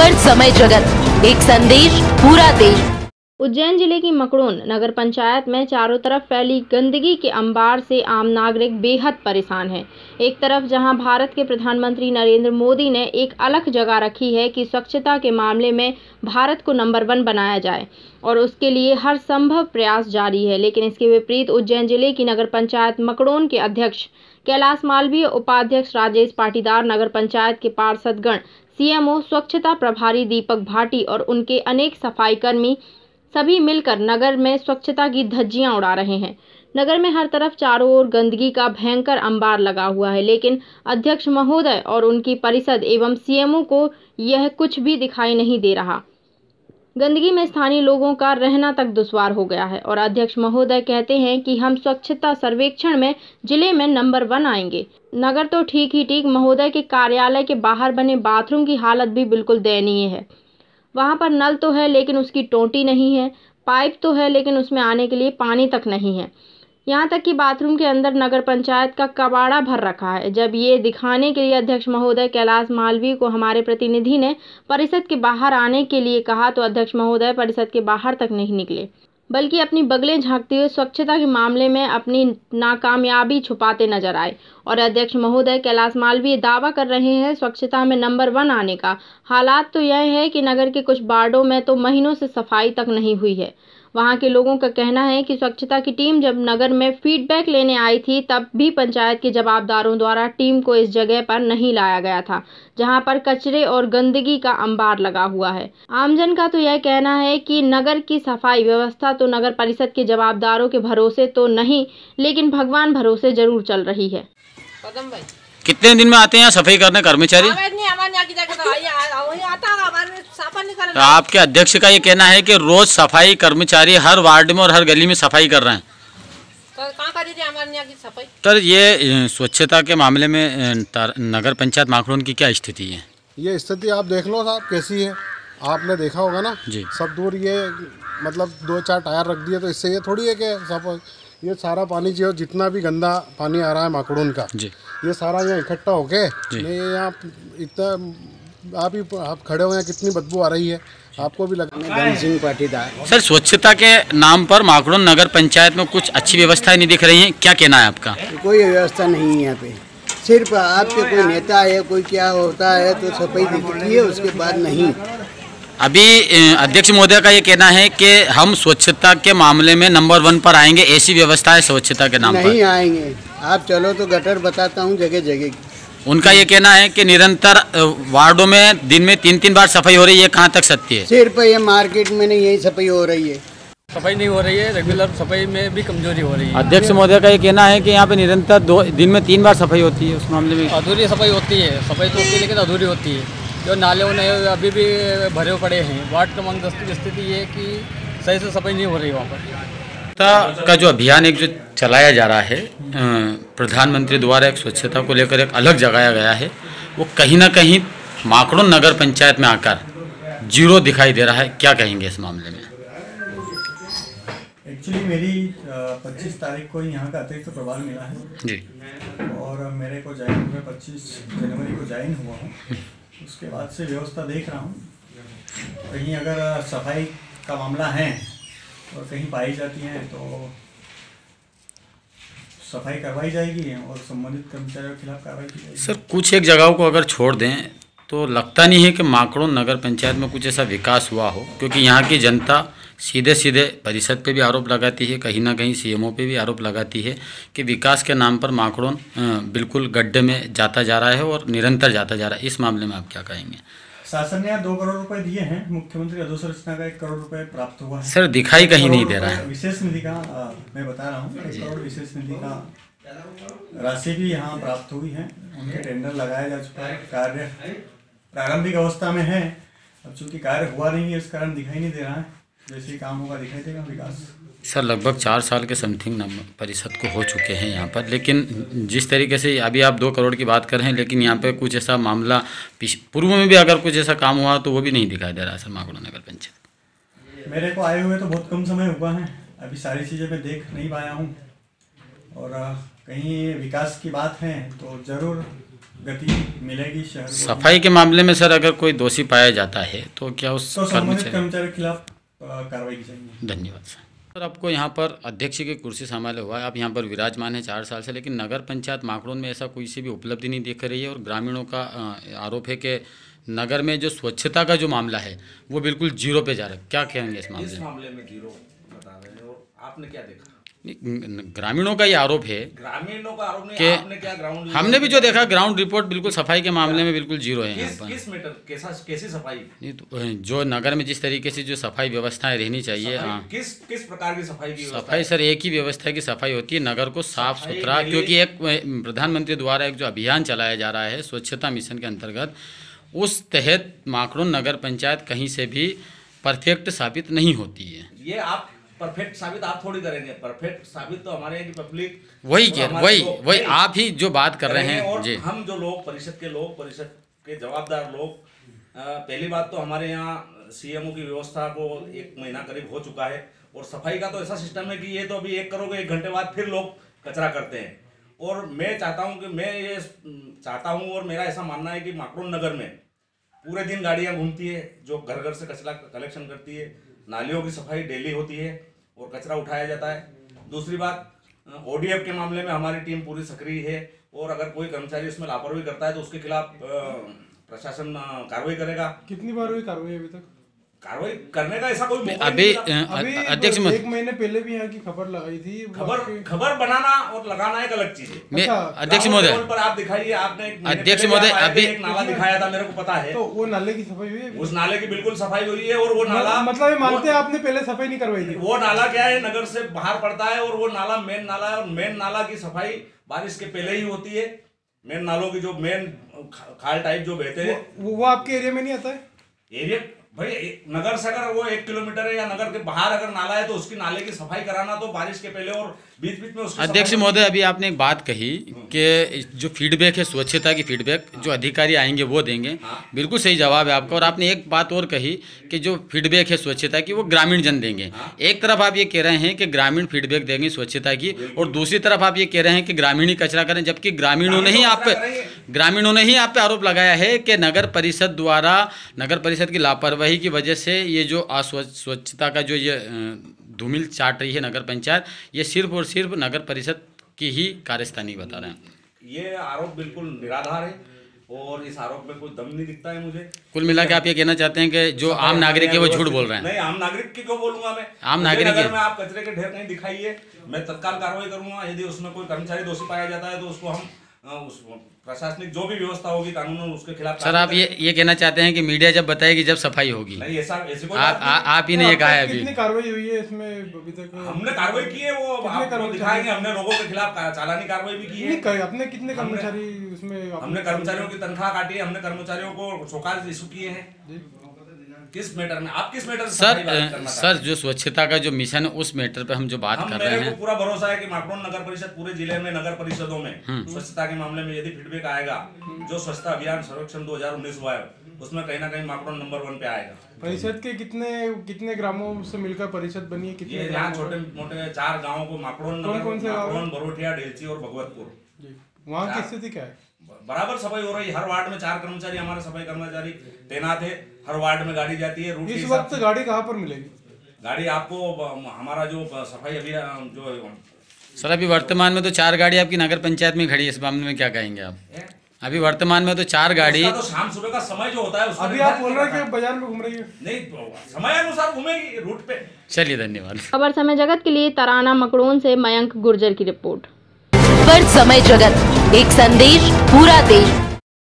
खबर समय जगत, एक संदेश पूरा देश। उज्जैन जिले की मकड़ौन नगर पंचायत में चारों तरफ फैली गंदगी के अंबार से आम नागरिक बेहद परेशान है। एक तरफ जहां भारत के प्रधानमंत्री नरेंद्र मोदी ने एक अलग जगह रखी है कि स्वच्छता के मामले में भारत को नंबर 1 बनाया जाए और उसके लिए हर संभव प्रयास जारी है, लेकिन इसके विपरीत उज्जैन जिले की नगर पंचायत मकड़ौन के अध्यक्ष कैलाश मालवीय, उपाध्यक्ष राजेश पाटीदार, नगर पंचायत के पार्षदगण, सीएमओ, स्वच्छता प्रभारी दीपक भाटी और उनके अनेक सफाई कर्मी सभी मिलकर नगर में स्वच्छता की धज्जियां उड़ा रहे हैं। नगर में हर तरफ चारों ओर गंदगी का भयंकर अंबार लगा हुआ है, लेकिन अध्यक्ष महोदय और उनकी परिषद एवं सीएमओ को यह कुछ भी दिखाई नहीं दे रहा। गंदगी में स्थानीय लोगों का रहना तक दुश्वार हो गया है और अध्यक्ष महोदय कहते हैं कि हम स्वच्छता सर्वेक्षण में जिले में नंबर 1 आएंगे। नगर तो ठीक ही ठीक, महोदय के कार्यालय के बाहर बने बाथरूम की हालत भी बिल्कुल दयनीय है। वहां पर नल तो है लेकिन उसकी टोंटी नहीं है, पाइप तो है लेकिन उसमें आने के लिए पानी तक नहीं है। यहाँ तक कि बाथरूम के अंदर नगर पंचायत का कबाड़ा भर रखा है। जब ये दिखाने के लिए अध्यक्ष महोदय कैलाश मालवीय को हमारे प्रतिनिधि ने परिषद के बाहर आने के लिए कहा तो अध्यक्ष महोदय परिषद के बाहर तक नहीं निकले, बल्कि अपनी बगलें झांकते हुए स्वच्छता के मामले में अपनी नाकामयाबी छुपाते नजर आए। और अध्यक्ष महोदय कैलाश मालवीय दावा कर रहे हैं स्वच्छता में नंबर 1 आने का। हालात तो यह है कि नगर के कुछ वार्डों में तो महीनों से सफाई तक नहीं हुई है। वहां के लोगों का कहना है कि स्वच्छता की टीम जब नगर में फीडबैक लेने आई थी तब भी पंचायत के जवाबदारों द्वारा टीम को इस जगह पर नहीं लाया गया था जहां पर कचरे और गंदगी का अंबार लगा हुआ है। आमजन का तो यह कहना है कि नगर की सफाई व्यवस्था तो नगर परिषद के जवाबदारों के भरोसे तो नहीं, लेकिन भगवान भरोसे जरूर चल रही है। कितने दिन में आते हैं सफाई करने कर्मचारी? तो आपके अध्यक्ष का ये कहना है कि रोज सफाई कर्मचारी हर वार्ड में और हर गली में सफाई कर रहे हैं। तो ये स्वच्छता के मामले में नगर पंचायत मकड़ौन की क्या स्थिति है? ये स्थिति आप देख लो साहब कैसी है, आपने देखा होगा ना जी। सब दूर ये मतलब 2-4 टायर रख दिए, तो इससे ये थोड़ी है कि सब ये सारा पानी जो जितना भी गंदा पानी आ रहा है मकड़ौन का जी, ये सारा यहाँ इकट्ठा होके यहाँ इतना आप खड़े हुए हैं, कितनी बदबू आ रही है, आपको भी लगा। सिंह पाटीदार। सर, स्वच्छता के नाम पर मकड़ौन नगर पंचायत में कुछ अच्छी व्यवस्थाएं नहीं दिख रही हैं, क्या कहना है आपका? कोई व्यवस्था नहीं है यहाँ पे, सिर्फ आपके कोई नेता है, कोई क्या होता है तो सफाई दिखती है, उसके बाद नहीं। अभी अध्यक्ष महोदय का ये कहना है कि हम स्वच्छता के मामले में नंबर 1 पर आएंगे, ऐसी व्यवस्था है स्वच्छता के नाम पर? नहीं आएंगे, आप चलो तो गटर बताता हूँ जगह जगह की। उनका ये कहना है कि निरंतर वार्डों में दिन में 3-3 बार सफाई हो रही है, कहाँ तक सत्य है? सिर्फ ये मार्केट में नहीं, यही सफाई हो रही है, सफाई नहीं हो रही है, रेगुलर सफाई में भी कमजोरी हो रही है। अध्यक्ष महोदय का ये कहना है कि यहाँ पे निरंतर दिन में 3 बार सफाई होती है, उस मामले में अधूरी सफाई होती है, सफाई तो होती है लेकिन अधूरी होती है। जो नाले उन्हें अभी भी भरे पड़े हैं। वार्ड क्रमांक 10 की स्थिति ये कि सही से सफाई नहीं हो रही वहाँ पर। का जो अभियान एक जो चलाया जा रहा है प्रधानमंत्री द्वारा, एक स्वच्छता को लेकर एक अलग जगाया गया है, वो कहीं ना कहीं मकड़ौन नगर पंचायत में आकर 0 दिखाई दे रहा है, क्या कहेंगे इस मामले में? एक्चुअली मेरी 25 तारीख को ही यहाँ का अतिरिक्त प्रभार मिला है जी, और मेरे को ज्वाइन में 25 जनवरी को ज्वाइन हुआ हूँ। उसके बाद से व्यवस्था देख रहा हूँ, कहीं अगर सफाई का मामला है और कहीं पाई जाती हैं तो सफाई करवाई जाएगी और संबंधित कर्मचारियों के खिलाफ कार्रवाई की जाएगी। सर, कुछ एक जगहों को अगर छोड़ दें तो लगता नहीं है कि मकड़ौन नगर पंचायत में कुछ ऐसा विकास हुआ हो, क्योंकि यहाँ की जनता सीधे सीधे परिषद पे भी आरोप लगाती है, कहीं ना कहीं सीएमओ पे भी आरोप लगाती है कि विकास के नाम पर मकड़ौन बिल्कुल गड्ढे में जाता जा रहा है और निरंतर जाता जा रहा है। इस मामले में आप क्या कहेंगे? शासन ने 2 करोड़ रुपए दिए हैं, मुख्यमंत्री अधोसंरचना का 1 करोड़ रुपए प्राप्त हुआ है। सर, दिखाई कहीं नहीं दे रहा है। विशेष निधि का मैं बता रहा हूँ, 1 करोड़ विशेष निधि का राशि भी यहाँ प्राप्त हुई है, उनके टेंडर लगाया जा चुका है, कार्य प्रारंभिक अवस्था में है। अब चूंकि कार्य हुआ नहीं है इस कारण दिखाई नहीं दे रहा है, जैसे काम होगा दिखाई देगा विकास। सर, लगभग 4 साल के समथिंग परिषद को हो चुके हैं यहाँ पर, लेकिन जिस तरीके से अभी आप 2 करोड़ की बात कर रहे हैं, लेकिन यहाँ पे कुछ ऐसा मामला पूर्व में भी अगर कुछ ऐसा काम हुआ तो वो भी नहीं दिखाई दे रहा है सर मकड़ौन नगर पंचायत। मेरे को आए हुए तो बहुत कम समय हुआ है, अभी सारी चीज़ें मैं देख नहीं पाया हूँ, और कहीं विकास की बात है तो ज़रूर गति मिलेगी शहर को। सफाई के मामले में सर अगर कोई दोषी पाया जाता है तो क्या उस तो संबंधित कर्मचारी के खिलाफ कार्रवाई की जाएगी। धन्यवाद सर। आपको यहाँ पर अध्यक्ष की कुर्सी संभाले हुआ है, आप यहाँ पर विराजमान हैं 4 साल से, लेकिन नगर पंचायत माकड़ोन में ऐसा कोई सी भी उपलब्धि नहीं दिख रही है और ग्रामीणों का आरोप है कि नगर में जो स्वच्छता का जो मामला है वो बिल्कुल जीरो पे जा रहा है। क्या कहेंगे इस मामले में जीरो बता रहे हैं और आपने क्या देखा? ग्रामीणों का ये आरोप है, ग्रामीणों का आरोप नहीं, कि आपने क्या ग्राउंड, हमने भी जो देखा ग्राउंड रिपोर्ट बिल्कुल सफाई के मामले में बिल्कुल जीरो है। यहाँ पर किस मीटर कैसी सफाई नहीं तो जो नगर में जिस तरीके से जो सफाई व्यवस्थाएं रहनी चाहिए, हाँ किस प्रकार की सफाई की सफाई सर एक ही व्यवस्था की सफाई होती है, नगर को साफ सुथरा, क्योंकि एक प्रधानमंत्री द्वारा एक जो अभियान चलाया जा रहा है स्वच्छता मिशन के अंतर्गत, उस तहत माकड़ोन नगर पंचायत कहीं से भी परफेक्ट साबित नहीं होती है। ये आप परफेक्ट साबित आप थोड़ी करेंगे, परफेक्ट साबित तो हमारे यहाँ की पब्लिक वही आप ही जो बात कर रहे हैं। और हम जो लोग परिषद के जवाबदार लोग, पहली बात तो हमारे यहाँ सीएमओ की व्यवस्था को 1 महीना करीब हो चुका है और सफाई का तो ऐसा सिस्टम है कि ये तो अभी 1 करोगे 1 घंटे बाद फिर लोग कचरा करते हैं। और मैं चाहता हूँ और मेरा ऐसा मानना है कि माकड़ोन नगर में पूरे दिन गाड़ियाँ घूमती है जो घर घर से कचरा कलेक्शन करती है, नालियों की सफाई डेली होती है और कचरा उठाया जाता है। दूसरी बात, ओडीएफ के मामले में हमारी टीम पूरी सक्रिय है और अगर कोई कर्मचारी उसमें लापरवाही करता है तो उसके खिलाफ प्रशासन कार्रवाई करेगा। कितनी बार हुई कार्रवाई अभी तक? कार्रवाई करने का ऐसा कोई अभी अध्यक्ष 1 महीने पहले भी यहाँ की खबर लगाई थी। खबर बनाना और लगाना एक अलग चीज है। अध्यक्ष महोदय पर आप दिखाइए, आपने अध्यक्ष महोदय अभी एक नाला दिखाया था, मेरे को पता है। तो वो नाले की सफाई हुई है? उस नाले की बिल्कुल सफाई हुई है और वो नाला मतलब मानते हैं आपने पहले सफाई नहीं करवाई थी? वो नाला क्या है, नगर से बाहर पड़ता है और वो नाला मेन नाला है और मेन नाला की सफाई बारिश के पहले ही होती है। मेन नालों की जो मेन खाल टाइप जो बहते हैं वो आपके एरिया में नहीं आता है? एरिया भाई नगर से अगर वो 1 किलोमीटर है या नगर के बाहर अगर नाला है तो उसकी नाले की सफाई कराना तो बारिश के पहले और बीच बीच में उसकी। अध्यक्ष महोदय अभी आपने एक बात कही कि जो फीडबैक है स्वच्छता की फीडबैक जो अधिकारी आएंगे वो देंगे, बिल्कुल सही जवाब है आपका। और आपने एक बात और कही कि जो फीडबैक है स्वच्छता की वो ग्रामीण जन देंगे। एक तरफ आप ये कह रहे हैं कि ग्रामीण फीडबैक देंगे स्वच्छता की और दूसरी तरफ आप ये कह रहे हैं कि ग्रामीण ही कचरा करें, जबकि ग्रामीणों ने ही आप पे आरोप लगाया है कि नगर परिषद द्वारा नगर परिषद की लापरवाही की वजह से ये जो अस्वच्छता का जो ये धूमिल चाट रही है नगर पंचायत, ये सिर्फ और सिर्फ नगर परिषद की ही कार्यस्थानी बता रहे हैं। ये आरोप बिल्कुल निराधार है और इस आरोप में कोई दम नहीं दिखता है मुझे। कुल मिला के आप ये कहना चाहते हैं कि जो आम नागरिक है वो झूठ बोल रहे हैं? नहीं, आम नागरिक की क्यों बोलूंगा मैं? आम नागरिक में आप कचरे के ढेर कहीं दिखाइए, मैं तत्काल कार्रवाई करूंगा। यदि उसमें कोई कर्मचारी दोषी पाया जाता है तो उसको हम उस प्रशासनिक जो भी व्यवस्था होगी कानून उसके खिलाफ। सर आप ये कहना चाहते हैं कि मीडिया जब बताएगी जब सफाई होगी? नहीं, ऐसी कोई आप ही ने ये कहा है। अभी कितनी कार्रवाई हुई है इसमें अभी तक? हमने कार्रवाई की है, वो आपको दिखाएंगे। हमने लोगों के खिलाफ चालानी कार्रवाई भी की है। अपने कितने कर्मचारी उसमें? हमने कर्मचारियों की तनख्वाह काटी है, हमने कर्मचारियों को शोकाज इशू किए हैं। किस मैटर में? आप किस मैटर से सर जो स्वच्छता का जो मिशन है उस मैटर पे हम जो बात कर रहे हैं। मेरे को पूरा भरोसा है कि माकड़ोन नगर परिषद पूरे जिले में नगर परिषदों में स्वच्छता के मामले में यदि फीडबैक आएगा, जो स्वच्छता अभियान सर्वेक्षण 2019 हुआ है उसमें कहीं ना कहीं माकड़ोन नंबर 1 पे आएगा। परिषद के कितने ग्रामों से मिलकर परिषद बनी है? कितने? यहाँ छोटे मोटे 4 गाँव को माकड़ोन, बरोठिया, डेलची और भगवतपुर। वहाँ की स्थिति क्या है? बराबर सफाई हो रही है। हर वार्ड में 4 कर्मचारी हमारे सफाई कर्मचारी तैनात है। हर वार्ड में गाड़ी जाती है। इस वक्त गाड़ी कहाँ पर मिलेगी? गाड़ी आपको हमारा जो सफाई अभियान जो सर अभी वर्तमान में तो 4 गाड़ी आपकी नगर पंचायत में खड़ी है, इस मामले में क्या कहेंगे आप? अभी वर्तमान में तो 4 गाड़ी। तो शाम सुबह का समय जो होता है अभी आप बोल रहे हैं कि बाजार में घूम रही है? नहीं, समय अनुसार घूमेगी रूट पे। चलिए धन्यवाद। खबर समय जगत के लिए तराना मकड़ोन से मयंक गुर्जर की रिपोर्ट। खबर समय जगत, एक संदेश पूरा देश।